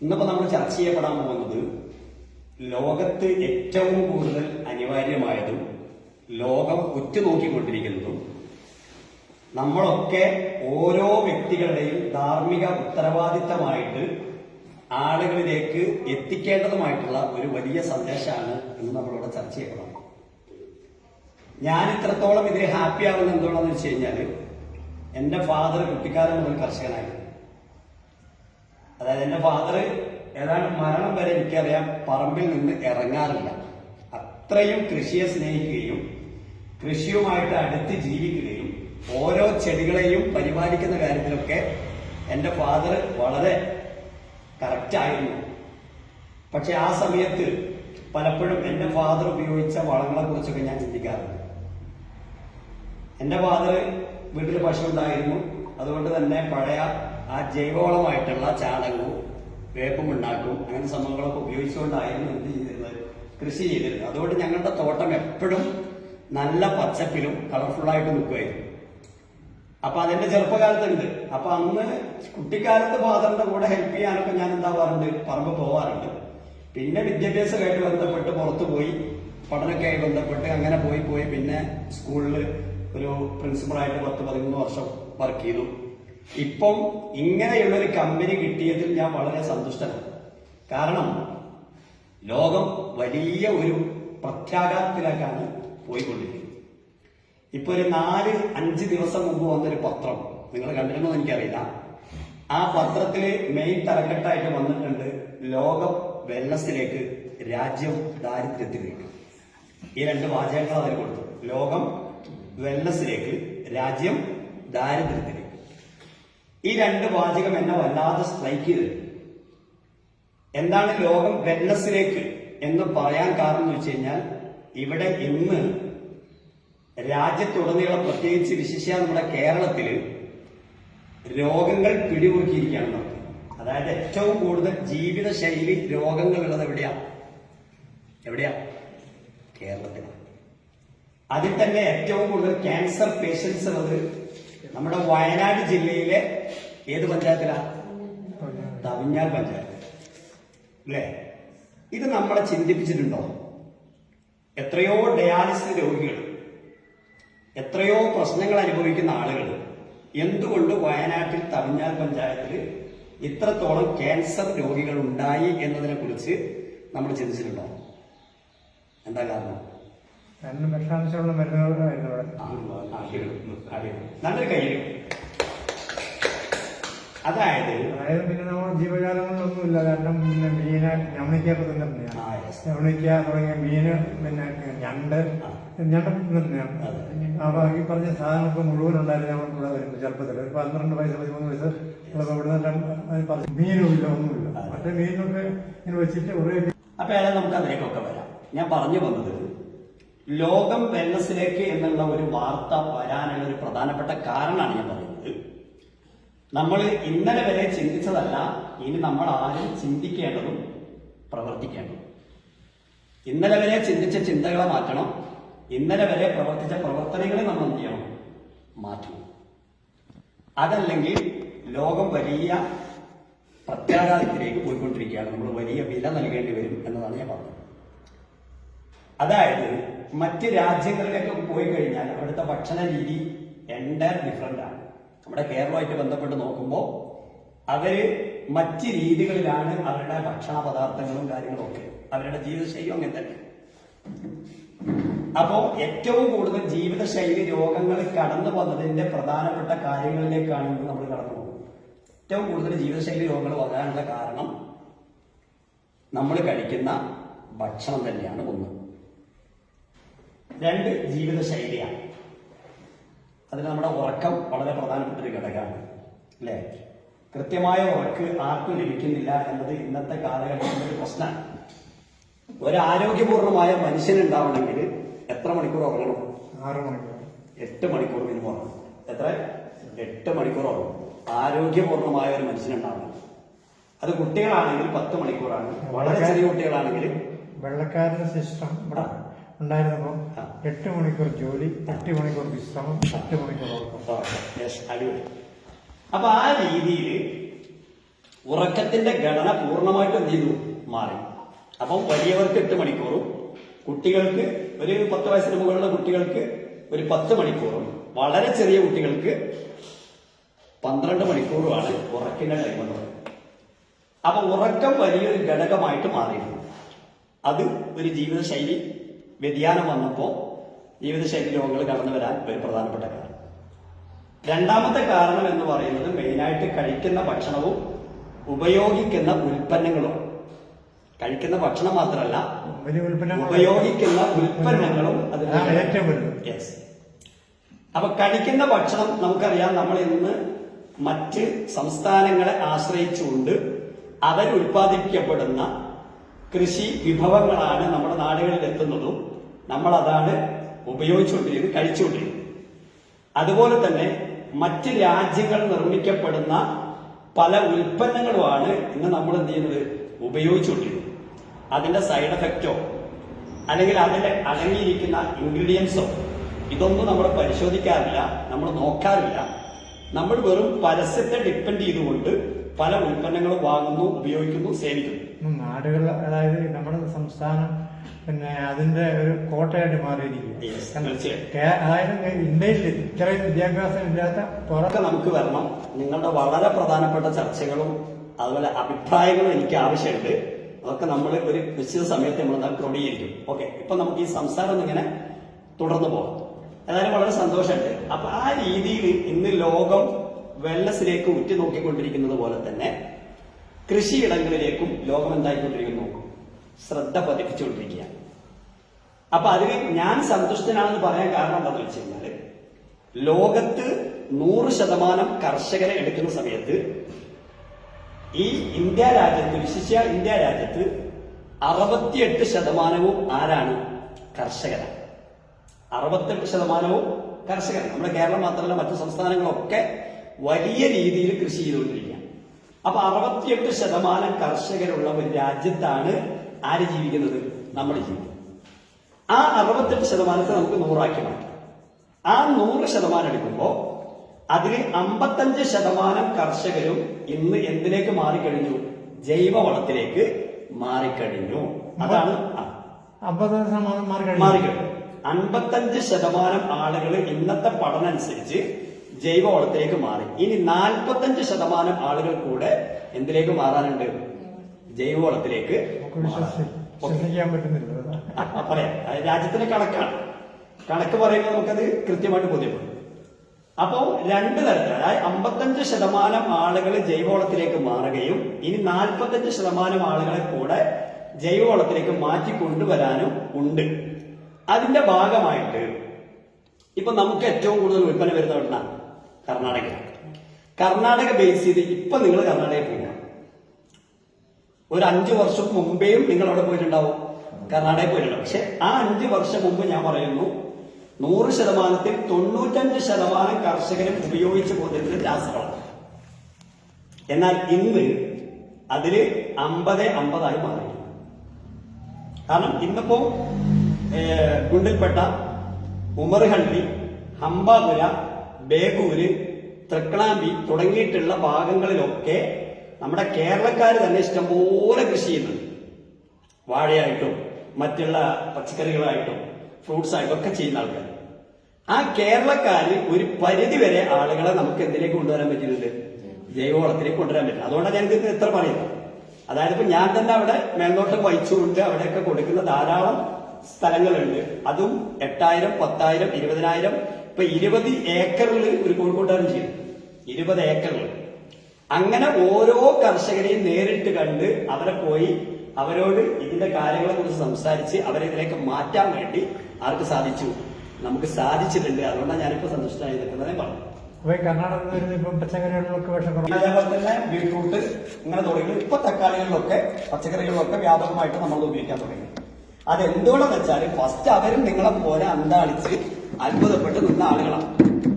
ഇന്നിപ്പോ നമ്മൾ ചർച്ച ചെയ്യപ്പെടാൻ പോകുന്നത് ലോകത്ത് ഏറ്റവും കൂടുതൽ അനിവാര്യമായതും ലോകം ഉറ്റുനോക്കിക്കൊണ്ടിരിക്കുന്നതും നമ്മളൊക്കെ ഓരോ വ്യക്തികളുടെയും ധാർമ്മിക ഉത്തരവാദിത്തമായിട്ട് ആളുകളിലേക്ക് എത്തിക്കേണ്ടതുമായിട്ടുള്ള ഒരു വലിയ സന്ദേശമാണ് ഇന്ന് നമ്മളിവിടെ ചർച്ച ചെയ്യപ്പെടാം. ഞാൻ ഇത്രത്തോളം ഇതിൽ ഹാപ്പി ആവുന്നത് എന്തുകൊണ്ടാന്ന് വെച്ച് കഴിഞ്ഞാല് എന്റെ ഫാദർ കുട്ടിക്കാലം മുതൽ കർഷകനായിരുന്നു. അതായത് എന്റെ ഫാദർ ഏതാണ്ട് മരണം വരെ എനിക്കറിയാം പറമ്പിൽ നിന്ന് ഇറങ്ങാറില്ല. അത്രയും കൃഷിയെ സ്നേഹിക്കുകയും കൃഷിയുമായിട്ട് അടുത്ത് ജീവിക്കുകയും ഓരോ ചെടികളെയും പരിപാലിക്കുന്ന കാര്യത്തിലൊക്കെ എന്റെ ഫാദർ വളരെ കറക്റ്റായിരുന്നു. പക്ഷെ ആ സമയത്ത് പലപ്പോഴും എന്റെ ഫാദർ ഉപയോഗിച്ച വളങ്ങളെ കുറിച്ചൊക്കെ ഞാൻ ചിന്തിക്കാറുണ്ട്. എന്റെ ഫാദർ വീട്ടിൽ പശു ഉണ്ടായിരുന്നു. അതുകൊണ്ട് തന്നെ പഴയ ആ ജൈവവളമായിട്ടുള്ള ചാണകവും വേപ്പും ഉണ്ടാക്കും അങ്ങനെ സംഭവങ്ങളൊക്കെ ഉപയോഗിച്ചുകൊണ്ടായിരുന്നു എന്ത് ചെയ്തിരുന്നത്, കൃഷി ചെയ്തിരുന്നത്. അതുകൊണ്ട് ഞങ്ങളുടെ തോട്ടം എപ്പോഴും നല്ല പച്ചപ്പിലും കളർഫുള്ളായിട്ട് നിൽക്കുമായിരുന്നു. അപ്പൊ അതെന്റെ ചെറുപ്പകാലത്തുണ്ട്. അപ്പൊ അന്ന് കുട്ടിക്കാലത്ത് ഫാദറിന്റെ കൂടെ ഹെൽപ്പ് ചെയ്യാനൊക്കെ ഞാൻ എന്താവാറുണ്ട്, പറമ്പ് പോവാറുണ്ട്. പിന്നെ വിദ്യാഭ്യാസമായിട്ട് ബന്ധപ്പെട്ട് പുറത്തു പോയി പഠനമൊക്കെ ആയി ബന്ധപ്പെട്ട് അങ്ങനെ പോയി പിന്നെ സ്കൂളിൽ ഒരു പ്രിൻസിപ്പളായിട്ട് 10-13 വർഷം വർക്ക് ചെയ്തു. ഇപ്പം ഇങ്ങനെയുള്ളൊരു കമ്പനി കിട്ടിയതിൽ ഞാൻ വളരെ സന്തുഷ്ടനാണ്. കാരണം ലോകം വലിയ ഒരു പ്രത്യാഘാതത്തിലേക്കാണ് പോയിക്കൊണ്ടിരിക്കുന്നത്. ഇപ്പൊ ഒരു 4-5 ദിവസം മുമ്പ് വന്നൊരു പത്രം നിങ്ങൾ കണ്ടിരുന്നോ എനിക്കറിയില്ല. ആ പത്രത്തില് മെയിൻ തലക്കെട്ടായിട്ട് വന്നിട്ടുണ്ട്, ലോകം വെള്ളത്തിലേക്ക്, രാജ്യം ദാരിദ്ര്യത്തിലേക്ക്. ഈ 2 വാചകങ്ങൾ അതിൽ കൊടുത്തു. ലോകം വെള്ളത്തിലേക്ക്, രാജ്യം ദാരിദ്ര്യത്തിലേക്ക്. ഈ 2 വാചകം എന്നെ വല്ലാതെ സ്ട്രൈക്ക് ചെയ്തത്. എന്താണ് ലോകം വെള്ളത്തിലേക്ക് എന്ന് പറയാൻ കാരണം എന്ന് വെച്ച് കഴിഞ്ഞാൽ, ഇവിടെ ഇന്ന് രാജ്യത്തുടനീളം പ്രത്യേകിച്ച് വിശേഷിച്ച നമ്മുടെ കേരളത്തില് രോഗങ്ങൾ പിടിമുറുക്കിയിരിക്കുകയാണ് നമുക്ക്. അതായത് ഏറ്റവും കൂടുതൽ ജീവിതശൈലി രോഗങ്ങളുള്ളത് എവിടെയാ? കേരളത്തിലാണ്. അതിൽ തന്നെ ഏറ്റവും കൂടുതൽ ക്യാൻസർ പേഷ്യൻസ് ഉള്ളത് നമ്മുടെ വയനാട് ജില്ലയിലെ ഏത് പഞ്ചായത്തിലാണ്? തവിഞ്ഞാൽ പഞ്ചായത്ത് അല്ലേ? ഇത് നമ്മളെ ചിന്തിപ്പിച്ചിട്ടുണ്ടോ? എത്രയോ ഡയാലിസിസ് രോഗികൾ, എത്രയോ പ്രശ്നങ്ങൾ അനുഭവിക്കുന്ന ആളുകൾ എന്തുകൊണ്ട് വയനാട്ടിൽ തവിഞ്ഞാൽ പഞ്ചായത്തിൽ ഇത്രത്തോളം ക്യാൻസർ രോഗികൾ ഉണ്ടായി എന്നതിനെ കുറിച്ച് നമ്മൾ ചിന്തിച്ചിട്ടുണ്ടോ? എന്താ കാരണം? വിഷാംശമുള്ള മരുന്നുകളായിരുന്നു നല്ലൊരു കയ്യിൽ. അതായത് പിന്നെ നമ്മൾ ജീവജാലങ്ങളൊന്നുമില്ല. കാരണം പിന്നെ മീന്, ഞവണിക്കൊക്കെ തിന്നിട്ടുണ്ടെയാണ്. ഞവണിക്ക തുടങ്ങിയ മീന്, പിന്നെ ഞണ്ട് തിന്നിട്ടുണ്ടെയാണ്. അപ്പൊ ഈ പറഞ്ഞ സാധനങ്ങൾക്ക് മുഴുവൻ ഉണ്ടായിരുന്നു ഞങ്ങളിവിടെ വരുമ്പോൾ ചെറുപ്പത്തിൽ. ഒരു 12 വയസ്സ് 13 വയസ്സ് ഉള്ളപ്പോൾ ഇവിടെ നിന്ന് മീനുമില്ല, ഒന്നുമില്ല. മറ്റേ മീനൊക്കെ ഇങ്ങനെ വെച്ചിട്ട് കുറേ. അപ്പൊ ഏതായാലും നമുക്ക് അതിലേക്കൊക്കെ വരാം. ഞാൻ പറഞ്ഞു വന്നത്, ലോകം വെള്ളത്തിലേക്ക് എന്നുള്ള ഒരു വാർത്ത വരാനുള്ള ഒരു പ്രധാനപ്പെട്ട കാരണമാണ് ഞാൻ പറയുന്നത്. നമ്മൾ ഇന്നലെ വരെ ചിന്തിച്ചതല്ല, ഇനി നമ്മൾ ആരും ചിന്തിക്കേണ്ടതും പ്രവർത്തിക്കേണ്ടതും. ഇന്നലെ വരെ ചിന്തിച്ച ചിന്തകളെ മാറ്റണം. ഇന്നലെ വരെ പ്രവർത്തിച്ച പ്രവർത്തനങ്ങളെ നമ്മൾ എന്ത് ചെയ്യണം? മാറ്റണം. അതല്ലെങ്കിൽ ലോകം വലിയ പ്രത്യാഘാതത്തിലേക്ക് പോയിക്കൊണ്ടിരിക്കുകയാണ്. നമ്മൾ വലിയ വില നൽകേണ്ടി വരും എന്നതാണ് ഞാൻ പറഞ്ഞത്. അതായത് മറ്റ് രാജ്യങ്ങളിലേക്കൊക്കെ പോയി കഴിഞ്ഞാൽ അവിടുത്തെ ഭക്ഷണ രീതി എൻ്റയർ ഡിഫറെന്റ് ആണ്. നമ്മുടെ കേരളമായിട്ട് ബന്ധപ്പെട്ട് നോക്കുമ്പോൾ അവര് മറ്റ് രീതികളിലാണ് അവരുടെ ഭക്ഷണ പദാർത്ഥങ്ങളും കാര്യങ്ങളും ഒക്കെ. അവരുടെ ജീവിതശൈലിയും അങ്ങനെ തന്നെ. അപ്പോ ഏറ്റവും കൂടുതൽ ജീവിതശൈലി രോഗങ്ങൾ കടന്നു വന്നതിന്റെ പ്രധാനപ്പെട്ട കാര്യങ്ങളിലേക്കാണ് ഇന്ന് നമ്മൾ കടന്നു പോകുന്നത്. ഏറ്റവും കൂടുതൽ ജീവിതശൈലി രോഗങ്ങൾ വരാനുള്ള കാരണം നമ്മൾ കഴിക്കുന്ന ഭക്ഷണം തന്നെയാണ്. 1. 2 ജീവിതശൈലിയാണ്. അതിന് നമ്മുടെ ഉറക്കം വളരെ പ്രധാനപ്പെട്ട ഒരു ഘടകമാണ് അല്ലേ? കൃത്യമായ ഉറക്ക് ആർക്കും ലഭിക്കുന്നില്ല എന്നത് ഇന്നത്തെ കാലഘട്ടത്തിന്റെ ഒരു പ്രശ്നമാണ്. ഒരു ആരോഗ്യപൂർണമായ മനുഷ്യനുണ്ടാവണമെങ്കിൽ എത്ര മണിക്കൂർ ഉറങ്ങണം? 6 മണിക്കൂർ, 8 മണിക്കൂർ മിനിമം ഉറങ്ങണം. എത്ര? 8 മണിക്കൂർ ഉറങ്ങണം ആരോഗ്യപൂർണമായ ഒരു മനുഷ്യനുണ്ടാവണം. അത് കുട്ടികളാണെങ്കിൽ 10 മണിക്കൂറാണ്. വളരെ ചെറിയ കുട്ടികളാണെങ്കിൽ വെള്ളക്കാരുടെ സിസ്റ്റം ഉണ്ടായിരുന്നപ്പോൾ 8 മണിക്കൂർ ജോലി, 8 മണിക്കൂർ വിശ്രമം, 8 മണിക്കൂർ ഉറക്കം. അടിപൊളി. അപ്പൊ ആ രീതിയിൽ ഉറക്കത്തിന്റെ ഘടന പൂർണ്ണമായിട്ടും എന്ത് ചെയ്തു മാറി. അപ്പം വലിയവർക്ക് 8 മണിക്കൂറും കുട്ടികൾക്ക് ഒരു 10 വയസ്സിന് മുകളിലുള്ള കുട്ടികൾക്ക് ഒരു 10 മണിക്കൂറും വളരെ ചെറിയ കുട്ടികൾക്ക് 12 മണിക്കൂറുമാണ് ഉറക്കിന്റെ ടൈം എന്ന് പറയുന്നത്. അപ്പൊ ഉറക്കം വലിയൊരു ഘടകമായിട്ട് മാറിയിരുന്നു. അത് ഒരു ജീവിതശൈലി വ്യതിയാനം വന്നപ്പോൾ ജീവിതശൈലി രോഗങ്ങൾ കടന്നു വരാൻ ഒരു പ്രധാനപ്പെട്ട കാരണം. രണ്ടാമത്തെ കാരണം എന്ന് പറയുന്നത് മെയിനായിട്ട് കഴിക്കുന്ന ഭക്ഷണവും ഉപയോഗിക്കുന്ന ഉൽപ്പന്നങ്ങളും. കഴിക്കുന്ന ഭക്ഷണം മാത്രമല്ല, ഉപയോഗിക്കുന്ന ഉൽപ്പന്നങ്ങളും യെസ്. അപ്പൊ കഴിക്കുന്ന ഭക്ഷണം നമുക്കറിയാം, നമ്മൾ ഇന്ന് മറ്റ് സംസ്ഥാനങ്ങളെ ആശ്രയിച്ചുകൊണ്ട് അവർ ഉൽപ്പാദിപ്പിക്കപ്പെടുന്ന കൃഷി വിഭവങ്ങളാണ് നമ്മുടെ നാടുകളിൽ എത്തുന്നതും നമ്മൾ അതാണ് ഉപയോഗിച്ചുകൊണ്ടിരിക്കുന്നത്, കഴിച്ചുകൊണ്ടിരിക്കുന്നത്. അതുപോലെ തന്നെ മറ്റ് രാജ്യങ്ങൾ നിർമ്മിക്കപ്പെടുന്ന പല ഉൽപ്പന്നങ്ങളുമാണ് ഇന്ന് നമ്മൾ എന്ത് ചെയ്യുന്നത്, ഉപയോഗിച്ചുകൊണ്ടിരിക്കുന്നത്. അതിന്റെ സൈഡ് എഫക്റ്റോ അല്ലെങ്കിൽ അതിൽ അടങ്ങിയിരിക്കുന്ന ഇൻഗ്രീഡിയൻസോ ഇതൊന്നും നമ്മൾ പരിശോധിക്കാറില്ല, നമ്മൾ നോക്കാറില്ല. നമ്മൾ വെറും പരസ്യത്തെ ഡിപ്പെൻഡ് ചെയ്തുകൊണ്ട് പല ഉൽപ്പന്നങ്ങളും വാങ്ങുന്നു, ഉപയോഗിക്കുന്നു, സേവിക്കുന്നു. നാടുകൾ, അതായത് നമ്മുടെ സംസ്ഥാനം പിന്നെ അതിന്റെ ഒരു കോട്ടയായിട്ട് മാറിയിരിക്കുക. അതായത് ഇന്ത്യയിൽ ഇത്രയും വിദ്യാഭ്യാസം ഇല്ലാത്ത പുറത്ത് നമുക്ക് വരണം. നിങ്ങളുടെ വളരെ പ്രധാനപ്പെട്ട ചർച്ചകളും അതുപോലെ അഭിപ്രായങ്ങളും എനിക്ക് ആവശ്യമുണ്ട്. അതൊക്കെ നമ്മൾ ഒരു നിശ്ചിത സമയത്ത് നമ്മൾ ക്രോഡീകരിക്കും. ഓക്കെ, ഇപ്പൊ നമുക്ക് ഈ സംസാരം ഇങ്ങനെ തുടർന്നു പോകാം. ഏതായാലും വളരെ സന്തോഷമുണ്ട്. അപ്പൊ ആ രീതിയിൽ ഇന്ന് ലോകം വെള്ളസിലേക്ക് ഉറ്റുനോക്കിക്കൊണ്ടിരിക്കുന്നത് പോലെ തന്നെ കൃഷിയിടങ്ങളിലേക്കും ലോകം എന്തായിക്കൊണ്ടിരിക്കുന്നു, ശ്രദ്ധ പതിപ്പിച്ചുകൊണ്ടിരിക്കുകയാണ്. അപ്പൊ അതിന് ഞാൻ സന്തുഷ്ടനാണെന്ന് പറയാൻ കാരണം എന്താണെന്ന് വെച്ച് കഴിഞ്ഞാല്, ലോകത്ത് 100% കർഷകരെ എടുക്കുന്ന സമയത്ത് ഈ ഇന്ത്യ രാജ്യത്ത്, വിശിഷ്യ ഇന്ത്യ രാജ്യത്ത് 68% ആരാണ്? കർഷകരാണ്. 68% കർഷകർ. നമ്മുടെ കേരളം മാത്രമല്ല, മറ്റു സംസ്ഥാനങ്ങളൊക്കെ വലിയ രീതിയിൽ കൃഷി ചെയ്തുകൊണ്ടിരിക്കുകയാണ്. അപ്പൊ 68% കർഷകരുള്ള ഒരു രാജ്യത്താണ് ആര് ജീവിക്കുന്നത്? നമ്മൾ ജീവിക്കുന്നത്. ആ 68% നമുക്ക് 100 മാറ്റാം. ആ 100% എടുക്കുമ്പോൾ അതിൽ 55% കർഷകരും ഇന്ന് എന്തിലേക്ക് മാറിക്കഴിഞ്ഞു? ജൈവവളത്തിലേക്ക് മാറിക്കഴിഞ്ഞു. അതാണ് 50% മാറിക്കഴിഞ്ഞു. 55% ആളുകൾ ഇന്നത്തെ പഠനം അനുസരിച്ച് ജൈവവളത്തിലേക്ക് മാറി. ഇനി 45% ആളുകൾ കൂടെ എന്തിലേക്ക് മാറാനുണ്ട്? ജൈവവളത്തിലേക്ക്. പറയാം, രാജ്യത്തിന്റെ കണക്കാണ്. കണക്ക് പറയുമ്പോൾ നമുക്കത് കൃത്യമായിട്ട് ബോധ്യപ്പെടും. അപ്പോ 2 തരത്തിൽ, അതായത് 55% ആളുകൾ ജൈവവളത്തിലേക്ക് മാറുകയും ഇനി 45% ആളുകളെ കൂടെ ജൈവവളത്തിലേക്ക് മാറ്റി കൊണ്ടുവരാനും ഉണ്ട്. അതിന്റെ ഭാഗമായിട്ട് ഇപ്പൊ നമുക്ക് ഏറ്റവും കൂടുതൽ ഉൽപ്പന്നം വരുന്ന എവിടുന്നാണ്? കർണാടക. കർണാടക ബേസ് ചെയ്ത് ഇപ്പൊ നിങ്ങൾ കർണാടകയിൽ പോവുക. ഒരു 5 വർഷം മുമ്പേയും നിങ്ങൾ അവിടെ പോയിട്ടുണ്ടാവും, കർണാടകയിൽ പോയിട്ടുണ്ടാവും. പക്ഷെ ആ 5 വർഷം മുമ്പ് ഞാൻ പറയുന്നു, 100%-ൽ 95% കർഷകരും ഉപയോഗിച്ചു പോയിരുന്നത് രാസവളം. എന്നാൽ ഇന്ന് അതില് 50-50 മാറി. കാരണം ഇന്നിപ്പോ ഗുണ്ടിൽപ്പെട്ട, ഉമർഹള്ളി, ഹംബാപുര, ബേഗൂര്, തൃക്കണാമ്പി തുടങ്ങിയിട്ടുള്ള ഭാഗങ്ങളിലൊക്കെ നമ്മുടെ കേരളക്കാർ തന്നെ ഇഷ്ടംപോലെ കൃഷി ചെയ്യുന്നുണ്ട്. വാഴയായിട്ടും മറ്റുള്ള പച്ചക്കറികളായിട്ടും ഫ്രൂട്ട്സ് ആയിട്ടും ഒക്കെ ചെയ്യുന്ന ആൾക്കാർ. ആ കേരളക്കാര് ഒരു പരിധി വരെ ആളുകളെ നമുക്ക് എന്തിലേക്ക് കൊണ്ടുവരാൻ പറ്റുന്നുണ്ട്? ജൈവവളത്തിലേക്ക് കൊണ്ടുവരാൻ പറ്റും. അതുകൊണ്ടാണ് ഞങ്ങൾക്ക് ഇത്ര പറയുന്നത്. അതായത് ഇപ്പൊ ഞാൻ തന്നെ അവിടെ മേൽനോട്ടം വഹിച്ചുകൊണ്ട് അവിടെയൊക്കെ കൊടുക്കുന്ന ധാരാളം സ്ഥലങ്ങളുണ്ട്. അതും 8000, 10,000, 20,000, ഇപ്പൊ 20 ഏക്കറിൽ ഒരു കോഴിക്കോട്ടുകാരൻ ചെയ്തു. 20 ഏക്കറിൽ. അങ്ങനെ ഓരോ കർഷകരെയും നേരിട്ട് കണ്ട് അവരെ പോയി അവരോട് ഇതിന്റെ കാര്യങ്ങളെ കുറിച്ച് സംസാരിച്ച് അവരെ ഇതിലേക്ക് മാറ്റാൻ വേണ്ടി ആർക്ക് സാധിച്ചു? നമുക്ക് സാധിച്ചിട്ടുണ്ട്. അതുകൊണ്ടാണ് ഞാനിപ്പോ സന്തുഷ്ടനായി നിൽക്കുന്നതേ പറഞ്ഞു. അതേപോലെ തന്നെ ബീട്രൂട്ട് ഇങ്ങനെ തുടങ്ങി ഇപ്പൊ തക്കാളികളിലൊക്കെ പച്ചക്കറികളിലൊക്കെ വ്യാപകമായിട്ട് നമ്മൾ ഉപയോഗിക്കാൻ തുടങ്ങി. അതെന്തുകൊണ്ടെന്ന് വെച്ചാൽ ഫസ്റ്റ് അവരും നിങ്ങളെ പോലെ അന്താളിച്ച് അത്ഭുതപ്പെട്ട് നിന്ന ആളുകളാണ്.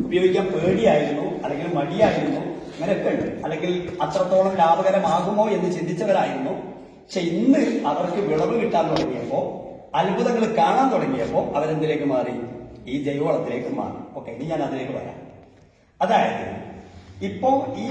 ഉപയോഗിക്കാൻ പേടിയായിരുന്നു, അല്ലെങ്കിൽ മടിയായിരുന്നു, അങ്ങനെയൊക്കെ ഉണ്ട്. അല്ലെങ്കിൽ അത്രത്തോളം ലാഭകരമാകുമോ എന്ന് ചിന്തിച്ചവരായിരുന്നു. പക്ഷെ ഇന്ന് അവർക്ക് വിളവ് കിട്ടാൻ തുടങ്ങിയപ്പോ, അത്ഭുതങ്ങൾ കാണാൻ തുടങ്ങിയപ്പോ അവരെന്തിലേക്ക് മാറി? ഈ ജൈവവളത്തിലേക്ക് മാറി. ഓക്കെ, ഇനി ഞാൻ അതിലേക്ക് വരാം. അതായത് ഇപ്പോ ഈ